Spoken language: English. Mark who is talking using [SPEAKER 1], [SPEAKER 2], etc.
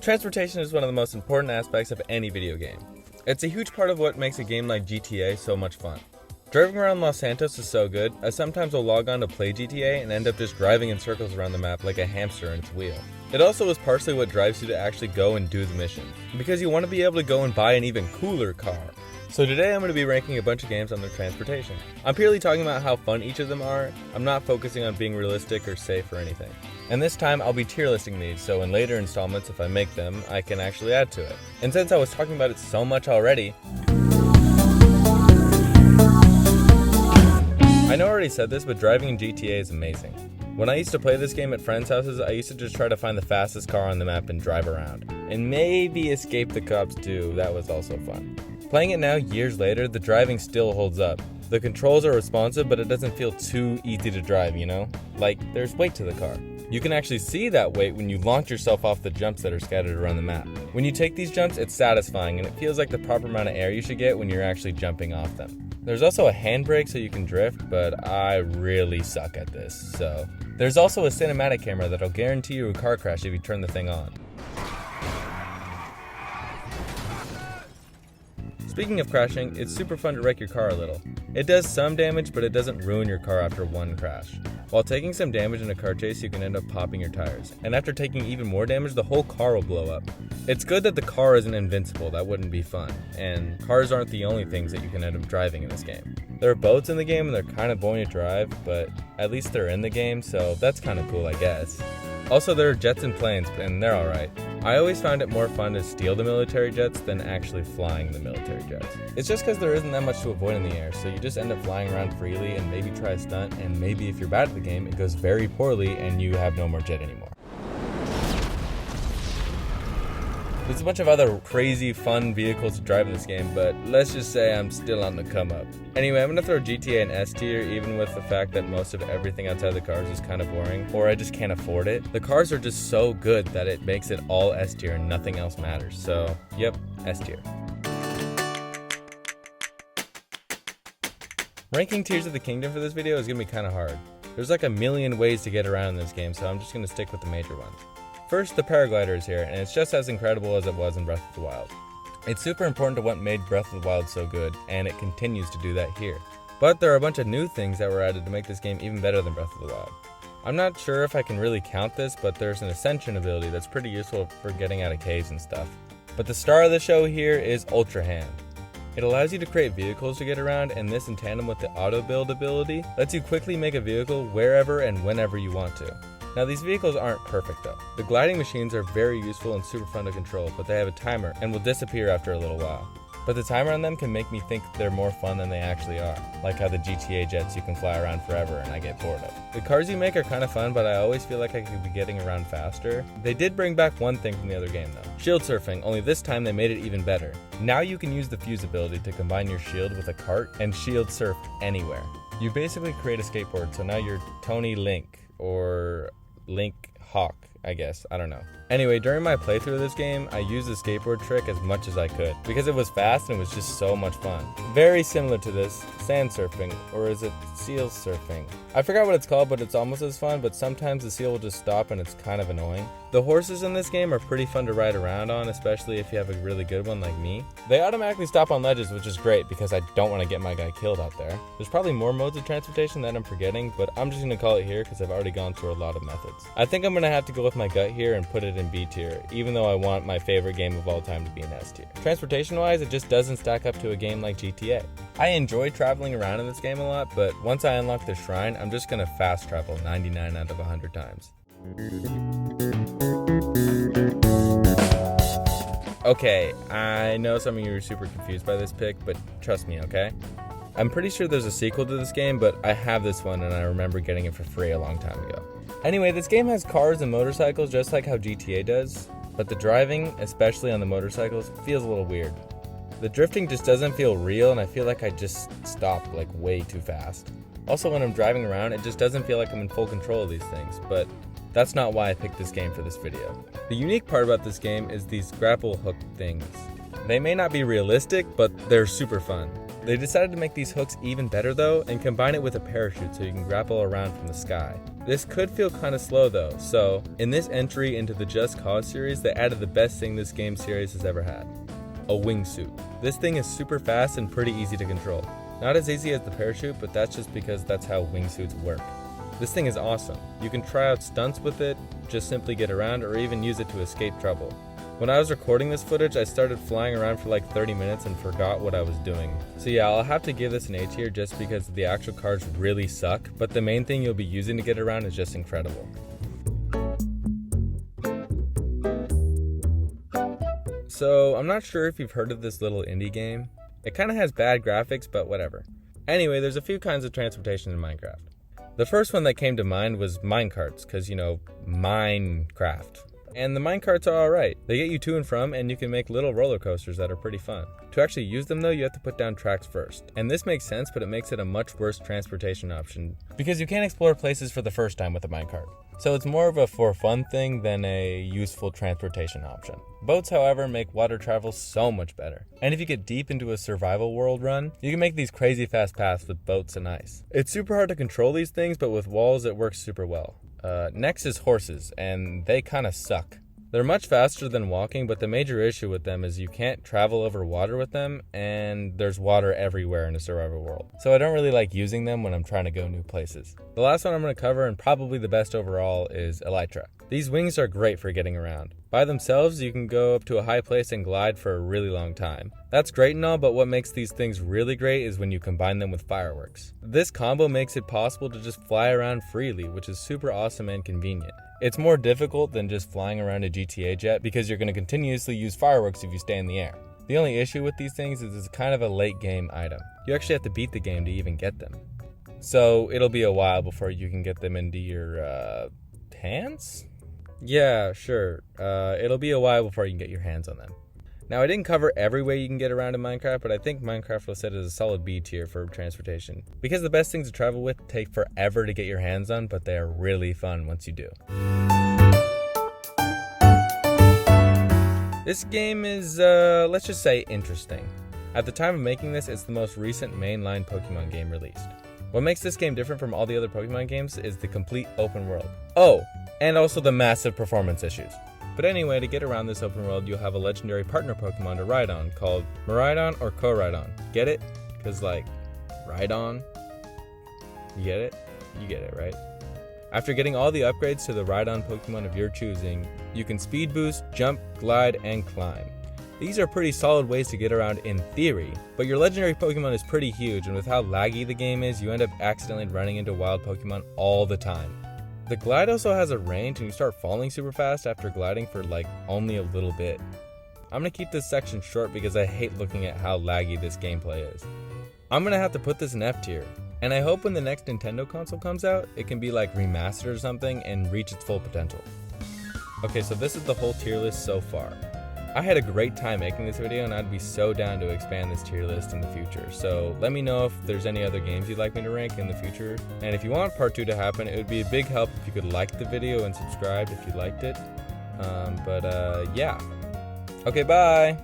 [SPEAKER 1] Transportation is one of the most important aspects of any video game. It's a huge part of what makes a game like GTA so much fun. Driving around Los Santos is so good, I sometimes will log on to play GTA and end up just driving in circles around the map like a hamster in its wheel. It also is partially what drives you to actually go and do the mission, because you want to be able to go and buy an even cooler car. So today I'm going to be ranking a bunch of games on their transportation. I'm purely talking about how fun each of them are. I'm not focusing on being realistic or safe or anything. And this time I'll be tier listing these, so in later installments, if I make them, I can actually add to it. And since I was talking about it so much already, I know I already said this, but driving in GTA is amazing. When I used to play this game at friends' houses, I used to just try to find the fastest car on the map and drive around. And maybe escape the cops too, that was also fun. Playing it now, years later, the driving still holds up. The controls are responsive, but it doesn't feel too easy to drive, you know? Like, there's weight to the car. You can actually see that weight when you launch yourself off the jumps that are scattered around the map. When you take these jumps, it's satisfying, and it feels like the proper amount of air you should get when you're actually jumping off them. There's also a handbrake so you can drift, but I really suck at this, so. There's also a cinematic camera that'll guarantee you a car crash if you turn the thing on. Speaking of crashing, it's super fun to wreck your car a little. It does some damage, but it doesn't ruin your car after one crash. While taking some damage in a car chase, you can end up popping your tires. And after taking even more damage, the whole car will blow up. It's good that the car isn't invincible, that wouldn't be fun. And cars aren't the only things that you can end up driving in this game. There are boats in the game and they're kind of boring to drive, but at least they're in the game, so that's kind of cool, I guess. Also, there are jets and planes, and they're alright. I always found it more fun to steal the military jets than actually flying the military jets. It's just because there isn't that much to avoid in the air, so you just end up flying around freely and maybe try a stunt, and maybe if you're bad at the game, it goes very poorly and you have no more jet anymore. There's a bunch of other crazy fun vehicles to drive in this game, but let's just say I'm still on the come up. Anyway, I'm going to throw GTA in S tier, even with the fact that most of everything outside the cars is kind of boring, or I just can't afford it. The cars are just so good that it makes it all S tier and nothing else matters. So, yep, S tier. Ranking Tears of the Kingdom for this video is going to be kind of hard. There's like a million ways to get around in this game, so I'm just going to stick with the major ones. First, the paraglider is here, and it's just as incredible as it was in Breath of the Wild. It's super important to what made Breath of the Wild so good, and it continues to do that here. But there are a bunch of new things that were added to make this game even better than Breath of the Wild. I'm not sure if I can really count this, but there's an ascension ability that's pretty useful for getting out of caves and stuff. But the star of the show here is Ultra Hand. It allows you to create vehicles to get around, and this in tandem with the auto build ability lets you quickly make a vehicle wherever and whenever you want to. Now these vehicles aren't perfect though. The gliding machines are very useful and super fun to control, but they have a timer and will disappear after a little while. But the timer on them can make me think they're more fun than they actually are, like how the GTA jets you can fly around forever and I get bored of. The cars you make are kind of fun, but I always feel like I could be getting around faster. They did bring back one thing from the other game though, shield surfing, only this time they made it even better. Now you can use the fuse ability to combine your shield with a cart and shield surf anywhere. You basically create a skateboard, so now you're Tony Link, or Link Hawk, I guess, I don't know. Anyway, during my playthrough of this game, I used the skateboard trick as much as I could, because it was fast and it was just so much fun. Very similar to this, sand surfing, or is it seal surfing? I forgot what it's called, but it's almost as fun, but sometimes the seal will just stop and it's kind of annoying. The horses in this game are pretty fun to ride around on, especially if you have a really good one like me. They automatically stop on ledges, which is great because I don't want to get my guy killed out there. There's probably more modes of transportation that I'm forgetting, but I'm just going to call it here because I've already gone through a lot of methods. I think I'm going to have to go with my gut here and put it in B tier, even though I want my favorite game of all time to be in S tier. Transportation wise, it just doesn't stack up to a game like GTA. I enjoy traveling around in this game a lot, but once I unlock the shrine, I'm just going to fast travel 99 out of 100 times. Okay, I know some of you are super confused by this pick, but trust me, okay? I'm pretty sure there's a sequel to this game, but I have this one and I remember getting it for free a long time ago. Anyway, this game has cars and motorcycles just like how GTA does, but the driving, especially on the motorcycles, feels a little weird. The drifting just doesn't feel real and I feel like I just stop like way too fast. Also, when I'm driving around, it just doesn't feel like I'm in full control of these things, but that's not why I picked this game for this video. The unique part about this game is these grapple hook things. They may not be realistic, but they're super fun. They decided to make these hooks even better though, and combine it with a parachute so you can grapple around from the sky. This could feel kinda slow though, so in this entry into the Just Cause series, they added the best thing this game series has ever had. A wingsuit. This thing is super fast and pretty easy to control. Not as easy as the parachute, but that's just because that's how wingsuits work. This thing is awesome. You can try out stunts with it, just simply get around, or even use it to escape trouble. When I was recording this footage, I started flying around for like 30 minutes and forgot what I was doing. So yeah, I'll have to give this an A tier just because the actual cars really suck, but the main thing you'll be using to get around is just incredible. So I'm not sure if you've heard of this little indie game. It kind of has bad graphics, but whatever. Anyway, there's a few kinds of transportation in Minecraft. The first one that came to mind was minecarts, because Minecraft. And the minecarts are alright. They get you to and from, and you can make little roller coasters that are pretty fun. To actually use them though, you have to put down tracks first. And this makes sense, but it makes it a much worse transportation option, because you can't explore places for the first time with a minecart. So it's more of a for fun thing than a useful transportation option. Boats, however, make water travel so much better. And if you get deep into a survival world run, you can make these crazy fast paths with boats and ice. It's super hard to control these things, but with walls it works super well. Next is horses, and they kinda suck. They're much faster than walking, but the major issue with them is you can't travel over water with them, and there's water everywhere in a survival world. So I don't really like using them when I'm trying to go new places. The last one I'm going to cover, and probably the best overall, is elytra. These wings are great for getting around. By themselves, you can go up to a high place and glide for a really long time. That's great and all, but what makes these things really great is when you combine them with fireworks. This combo makes it possible to just fly around freely, which is super awesome and convenient. It's more difficult than just flying around a GTA jet because you're going to continuously use fireworks if you stay in the air. The only issue with these things is it's kind of a late game item. You actually have to beat the game to even get them. So it'll be a while before you can get them into your hands? Yeah, sure. It'll be a while before you can get your hands on them. Now, I didn't cover every way you can get around in Minecraft, but I think Minecraft will set as a solid B tier for transportation. Because the best things to travel with take forever to get your hands on, but they are really fun once you do. This game is, let's just say, interesting. At the time of making this, it's the most recent mainline Pokemon game released. What makes this game different from all the other Pokemon games is the complete open world. Oh, and also the massive performance issues. But anyway, to get around this open world, you'll have a legendary partner Pokemon to ride on called Miraidon or Koraidon. Get it? Because ride on? You get it? You get it, right? After getting all the upgrades to the Ride-On Pokemon of your choosing, you can speed boost, jump, glide, and climb. These are pretty solid ways to get around in theory, but your legendary Pokemon is pretty huge, and with how laggy the game is, you end up accidentally running into wild Pokemon all the time. The glide also has a range, and you start falling super fast after gliding for only a little bit. I'm going to keep this section short because I hate looking at how laggy this gameplay is. I'm going to have to put this in F tier, and I hope when the next Nintendo console comes out, it can be remastered or something and reach its full potential. Okay, so this is the whole tier list so far. I had a great time making this video, and I'd be so down to expand this tier list in the future. So let me know if there's any other games you'd like me to rank in the future. And if you want part 2 to happen, it would be a big help if you could like the video and subscribe if you liked it. Yeah. Okay, bye!